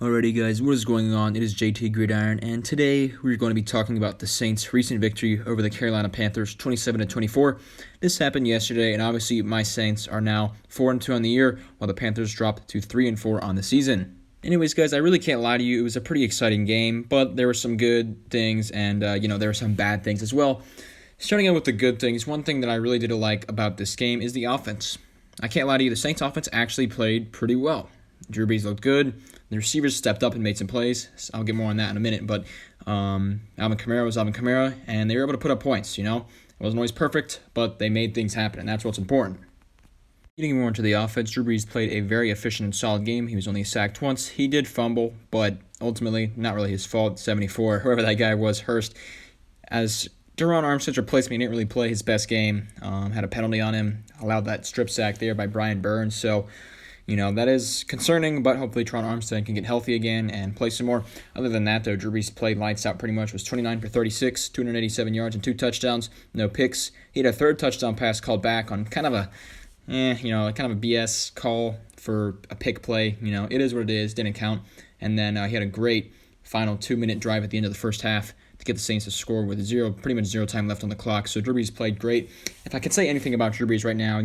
Alrighty guys, what is going on? It is JT Gridiron, and today we're going to be talking about the Saints' recent victory over the Carolina Panthers, 27-24. This happened yesterday, and obviously my Saints are now 4-2 on the year, while the Panthers dropped to 3-4 on the season. Anyways, guys, I really can't lie to you. It was a pretty exciting game, but there were some good things, and there were some bad things as well. Starting out with the good things, one thing that I really did like about this game is the offense. I can't lie to you, the Saints' offense actually played pretty well. Drew Brees looked good. The receivers stepped up and made some plays. I'll get more on that in a minute, but Alvin Kamara was Alvin Kamara, and they were able to put up points, It wasn't always perfect, but they made things happen, and that's what's important. Getting more into the offense, Drew Brees played a very efficient and solid game. He was only sacked once. He did fumble, but ultimately, not really his fault. 74, whoever that guy was, Hurst. As Duron Armstead's replacement, he didn't really play his best game. Had a penalty on him. Allowed that strip sack there by Brian Burns, so that is concerning, but hopefully Teron Armstead can get healthy again and play some more. Other than that, though, Drew Brees played lights out pretty much. Was 29 for 36, 287 yards and 2 touchdowns, no picks. He had a third touchdown pass called back on kind of a BS call for a pick play. It is what it is, didn't count. And then he had a great final 2-minute drive at the end of the first half to get the Saints to score with pretty much zero time left on the clock. So Drew Brees played great. If I could say anything about Drew Brees right now,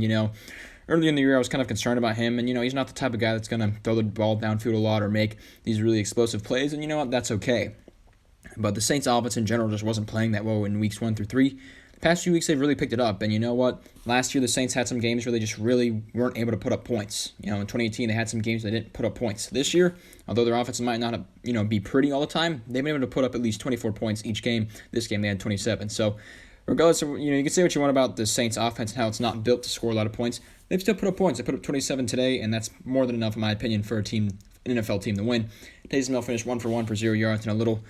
early in the year, I was kind of concerned about him, and, he's not the type of guy that's going to throw the ball downfield a lot or make these really explosive plays, and you know what, that's okay. But the Saints' offense in general just wasn't playing that well in weeks 1 through 3. The past few weeks, they've really picked it up, and you know what? Last year, the Saints had some games where they just really weren't able to put up points. In 2018, they had some games they didn't put up points. This year, although their offense might not, be pretty all the time, they've been able to put up at least 24 points each game. This game, they had 27. So, regardless of, you can say what you want about the Saints' offense and how it's not built to score a lot of points. They've still put up points. They put up 27 today, and that's more than enough, in my opinion, for an NFL team to win. Taysom Hill finished 1 for 1 for 0 yards and a little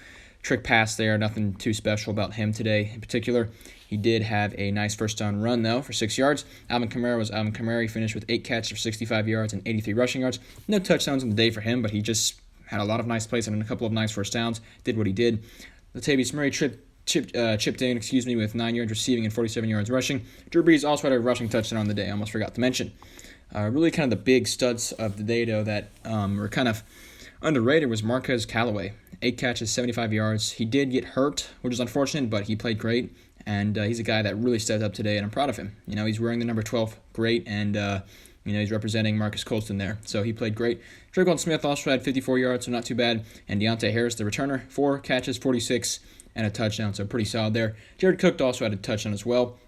trick pass there. Nothing too special about him today in particular. He did have a nice first down run, though, for 6 yards. Alvin Kamara was Alvin Kamara. He finished with 8 catches for 65 yards and 83 rushing yards. No touchdowns on the day for him, but he just had a lot of nice plays and a couple of nice first downs. Did what he did. Latavius Murray chipped in, with 9 yards receiving and 47 yards rushing. Drew Brees also had a rushing touchdown on the day. I almost forgot to mention. Really kind of the big studs of the day, though, that were kind of underrated was Marquez Callaway. 8 catches, 75 yards. He did get hurt, which is unfortunate, but he played great. And he's a guy that really stepped up today, and I'm proud of him. He's wearing the number 12 great, and he's representing Marcus Colston there. So he played great. Tre'Quan Smith also had 54 yards, so not too bad. And Deontay Harris, the returner, 4 catches, 46 and a touchdown, so pretty solid there. Jared Cook also had a touchdown as well.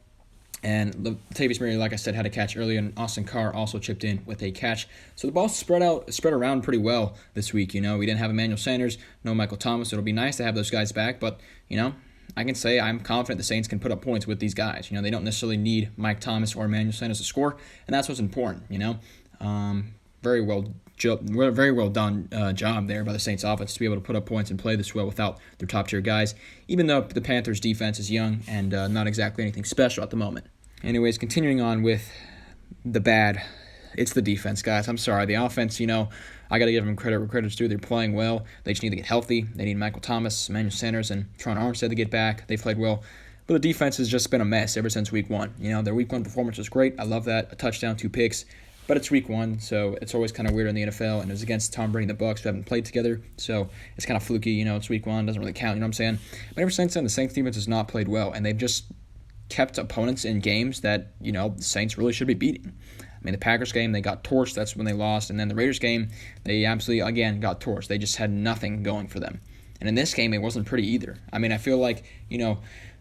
And Latavius Murray, like I said, had a catch earlier, and Austin Carr also chipped in with a catch. So the ball spread around pretty well this week. We didn't have Emmanuel Sanders, no Michael Thomas. It'll be nice to have those guys back, but, I can say I'm confident the Saints can put up points with these guys. They don't necessarily need Mike Thomas or Emmanuel Sanders to score, and that's what's important, Very well done job there by the Saints offense to be able to put up points and play this well without their top-tier guys, even though the Panthers defense is young and not exactly anything special at the moment. Anyways, continuing on with the bad, it's the defense, guys. I'm sorry. The offense, I got to give them credit where credit's due. They're playing well. They just need to get healthy. They need Michael Thomas, Emmanuel Sanders, and Teron Armstead to get back. They played well. But the defense has just been a mess ever since week 1. Their week 1 performance was great. I love that. A touchdown, 2 picks. But it's week 1, so it's always kind of weird in the NFL, and it was against Tom Brady and the Bucs, who haven't played together, so it's kind of fluky. It's week 1, doesn't really count, you know what I'm saying? But ever since then, the Saints defense has not played well, and they've just kept opponents in games that, the Saints really should be beating. The Packers game, they got torched. That's when they lost. And then the Raiders game, they absolutely, again, got torched. They just had nothing going for them. And in this game, it wasn't pretty either. I feel like,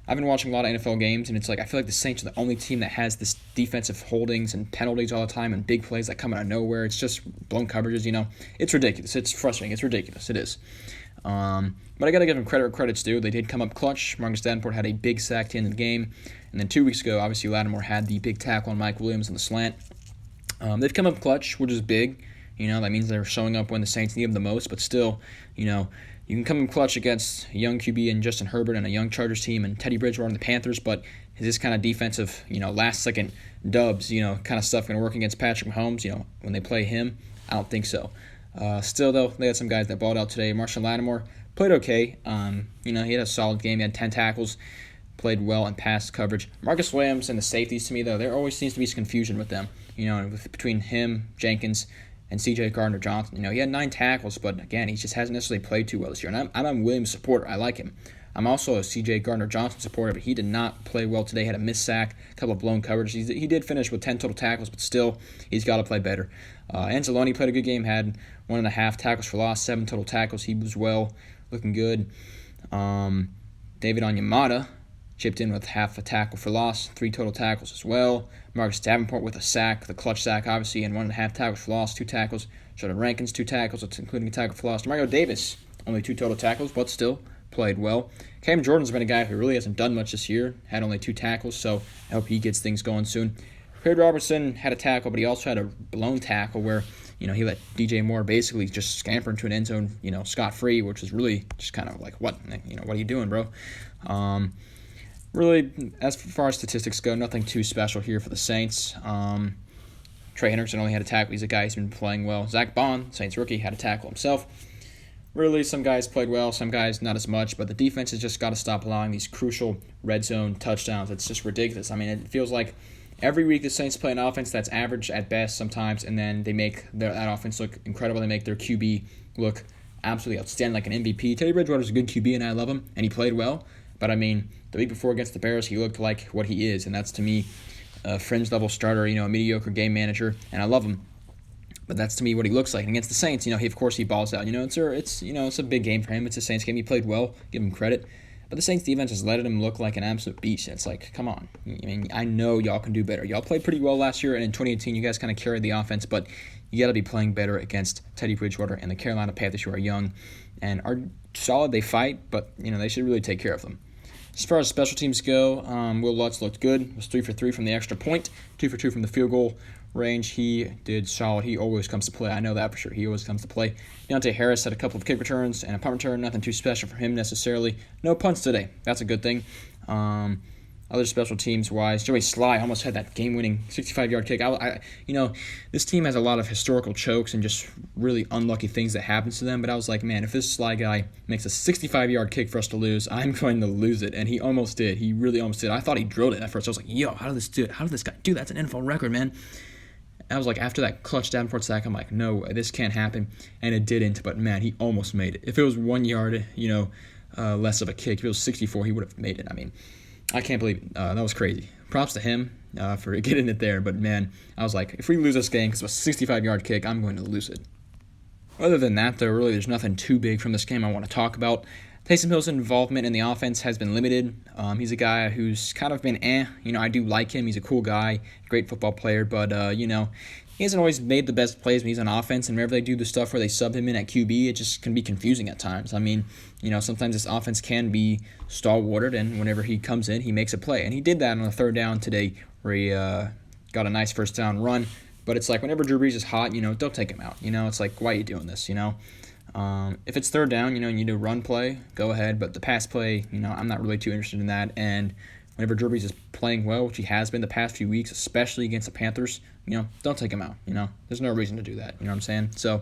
I've been watching a lot of NFL games, and it's like I feel like the Saints are the only team that has this defensive holdings and penalties all the time and big plays that come out of nowhere. It's just blown coverages, It's ridiculous. It's frustrating. It's ridiculous. It is. But I got to give them credit where credit's due. They did come up clutch. Marcus Davenport had a big sack to end the game. And then 2 weeks ago, obviously, Lattimore had the big tackle on Mike Williams on the slant. They've come up clutch, which is big. That means they're showing up when the Saints need them the most. But still, you can come up clutch against a young QB and Justin Herbert and a young Chargers team and Teddy Bridgewater and the Panthers. But is this kind of defensive, last-second dubs, kind of stuff going to work against Patrick Mahomes, when they play him? I don't think so. Still, though, they had some guys that balled out today. Marshall Lattimore played okay. He had a solid game. He had 10 tackles. Played well in pass coverage. Marcus Williams and the safeties, to me, though, there always seems to be some confusion with them. Between him, Jenkins, and C.J. Gardner-Johnson. He had 9 tackles, but again, he just hasn't necessarily played too well this year. And I'm a Williams supporter. I like him. I'm also a C.J. Gardner-Johnson supporter, but he did not play well today. Had a missed sack, a couple of blown coverages. He did finish with 10 total tackles, but still, he's got to play better. Anzalone played a good game, had 1.5 tackles for loss, 7 total tackles. He was looking good. David Onyemata chipped in with half a tackle for loss, 3 total tackles as well. Marcus Davenport with a sack, the clutch sack, obviously, and 1.5 tackles for loss, 2 tackles. Sheldon Rankins, 2 tackles, including a tackle for loss. Mario Davis, only 2 total tackles, but still played well. Cam Jordan's been a guy who really hasn't done much this year, had only 2 tackles, so I hope he gets things going soon. Craig Robertson had a tackle, but he also had a blown tackle where, he let DJ Moore basically just scamper into an end zone, scot-free, which was really just kind of like, what? What are you doing, bro? Really, as far as statistics go, nothing too special here for the Saints. Trey Hendrickson only had a tackle. He's a guy who's been playing well. Zach Bond, Saints rookie, had a tackle himself. Really, some guys played well, some guys not as much, but the defense has just got to stop allowing these crucial red zone touchdowns. It's just ridiculous. I mean, it feels like every week the Saints play an offense that's average at best sometimes, and then they make that offense look incredible. They make their QB look absolutely outstanding, like an MVP. Teddy Bridgewater's a good QB, and I love him, and he played well. But, I mean, the week before against the Bears, he looked like what he is, and that's, to me, a fringe-level starter, a mediocre game manager, and I love him. But that's, to me, what he looks like. And against the Saints, he balls out. It's a big game for him. It's a Saints game. He played well. Give him credit. But the Saints defense has let him look like an absolute beast. It's like, come on. I mean, I know y'all can do better. Y'all played pretty well last year, and in 2018, you guys kind of carried the offense, but you got to be playing better against Teddy Bridgewater and the Carolina Panthers, who are young and are solid. They fight, but, they should really take care of them. As far as special teams go, Will Lutz looked good. He was 3 for 3 from the extra point, 2 for 2 from the field goal range. He did solid. He always comes to play. I know that for sure. He always comes to play. Deontay Harris had a couple of kick returns and a punt return. Nothing too special for him necessarily. No punts today. That's a good thing. Other special teams wise, Joey Sly almost had that game-winning 65-yard kick. This team has a lot of historical chokes and just really unlucky things that happens to them. But I was like, man, if this Sly guy makes a 65-yard kick for us to lose, I'm going to lose it. And he almost did. He really almost did. I thought he drilled it at first. I was like, yo, how did this guy do that? That's an NFL record, man. I was like, after that clutch Davenport sack, I'm like, no, this can't happen. And it didn't. But man, he almost made it. If it was 1 yard, less of a kick, if it was 64, he would have made it. I mean, I can't believe it. That was crazy. Props to him for getting it there. But, man, I was like, if we lose this game because of a 65-yard kick, I'm going to lose it. Other than that, though, really there's nothing too big from this game I want to talk about. Taysom Hill's involvement in the offense has been limited. He's a guy who's kind of been I do like him. He's a cool guy, great football player. But, he hasn't always made the best plays when he's on offense, and whenever they do the stuff where they sub him in at QB, it just can be confusing at times. I mean, sometimes this offense can be stalwarted, and whenever he comes in, he makes a play. And he did that on a third down today where he got a nice first down run. But it's like whenever Drew Brees is hot, don't take him out. It's like, why are you doing this, If it's third down, and you do a run play, go ahead. But the pass play, I'm not really too interested in that. And whenever Drew Brees is playing well, which he has been the past few weeks, especially against the Panthers, don't take him out. There's no reason to do that. You know what I'm saying? So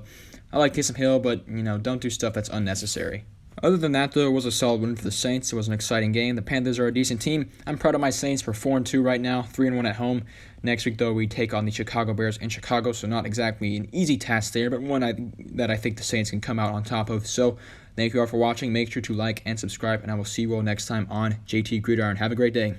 I like Taysom Hill, but, don't do stuff that's unnecessary. Other than that, though, it was a solid win for the Saints. It was an exciting game. The Panthers are a decent team. I'm proud of my Saints for 4-2 right now, 3-1 at home. Next week, though, we take on the Chicago Bears in Chicago, so not exactly an easy task there, but one that I think the Saints can come out on top of. So thank you all for watching. Make sure to like and subscribe, and I will see you all next time on JT Gridiron. Have a great day.